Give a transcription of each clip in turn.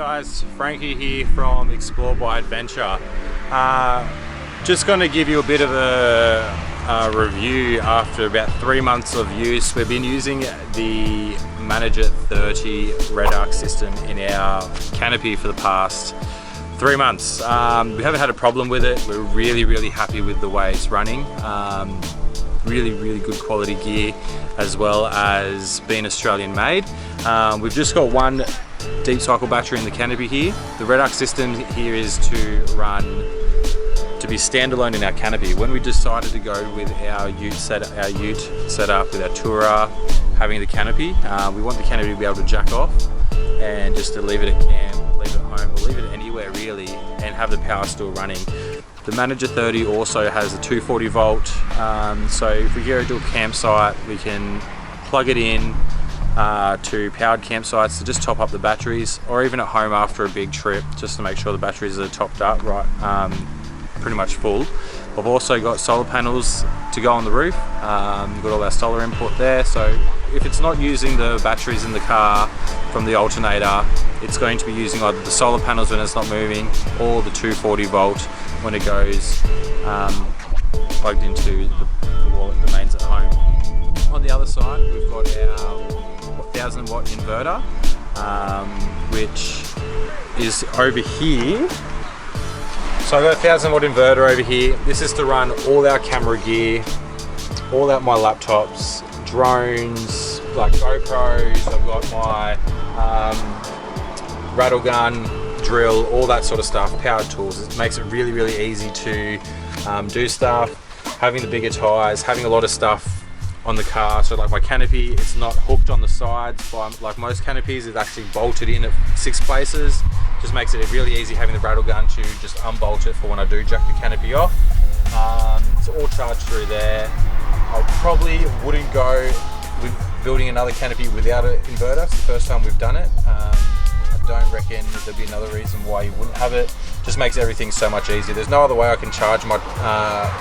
guys, Frankie here from Explore by Adventure. Just going to give you a bit of a review after about 3 months of use. We've been using the Manager 30 Redarc system in our canopy for the past 3 months. We haven't had a problem with it. We're really happy with the way it's running. Really good quality gear, as well as being Australian made. We've just got one deep cycle battery in the canopy here. The Redarc system here is to be standalone in our canopy. When we decided to go with our ute setup with our tourer, having the canopy, we want the canopy to be able to jack off and just to leave it at camp, leave it at home, or leave it anywhere really, and have the power still running. The Manager 30 also has a 240 volt, so if we go to a campsite, we can plug it in to powered campsites to just top up the batteries, or even at home after a big trip, just to make sure the batteries are topped up pretty much full. I've also got solar panels to go on the roof. We've got all our solar input there, so if it's not using the batteries in the car from the alternator, it's going to be using either the solar panels when it's not moving, or the 240 volt when it goes plugged into the wall, the mains at home. On the other side, we've got our 1000 watt inverter, which is over here. So I've got a 1000 watt inverter over here. This is to run all our camera gear, all out my laptops, drones, like GoPros. I've got my rattle gun, drill, all that sort of stuff, powered tools. It makes it really easy to do stuff. Having the bigger tires, having a lot of stuff on the car. So like my canopy, it's not hooked on the sides like most canopies. It's actually bolted in at 6 places. Just makes it really easy having the rattle gun to just unbolt it for when I do jack the canopy off. It's all charged through there. I probably wouldn't go with building another canopy without an inverter. It's the first time we've done it. I don't reckon there'd be another reason why you wouldn't have it. Just makes everything so much easier. There's no other way I can charge my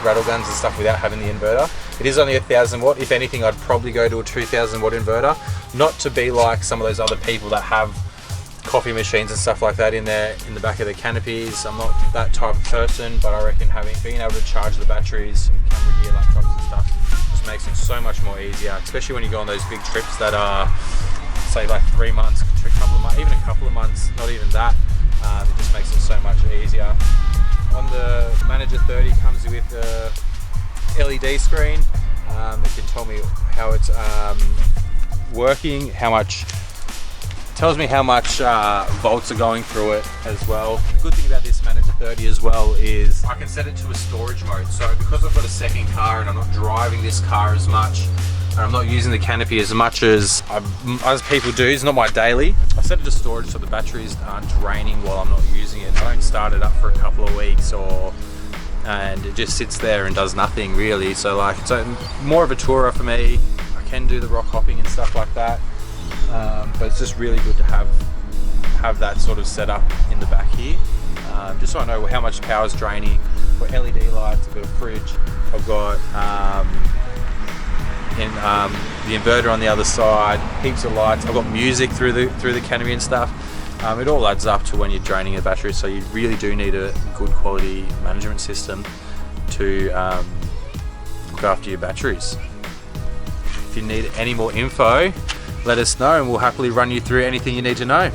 rattle guns and stuff without having the inverter. It is only 1000 watt. If anything, I'd probably go to a 2000 watt inverter. Not to be like some of those other people that have coffee machines and stuff like that in the back of their canopies. I'm not that type of person, but I reckon being able to charge the batteries, camera gear, laptops and stuff, just makes it so much more easier, especially when you go on those big trips that are, say, like 3 months to a couple of months, even a couple of months, not even that. It just makes it so much easier. On the Manager 30 comes with a LED screen. It can tell me how it's working, tells me how much volts are going through it as well. The good thing about this Manager 30 as well is I can set it to a storage mode. So because I've got a second car and I'm not driving this car as much, and I'm not using the canopy as much as people do, it's not my daily. I set it to storage so the batteries aren't draining while I'm not using it. I don't start it up for a couple of weeks and it just sits there and does nothing really. So it's more of a tourer for me. I can do the rock hopping and stuff like that. But it's just really good to have that sort of setup in the back here, just so I know how much power is draining. I've got LED lights, I've got a fridge, I've got the inverter on the other side, heaps of lights. I've got music through the canopy and stuff. It all adds up to when you're draining the battery, so you really do need a good quality management system to look after your batteries. If you need any more info, let us know and we'll happily run you through anything you need to know.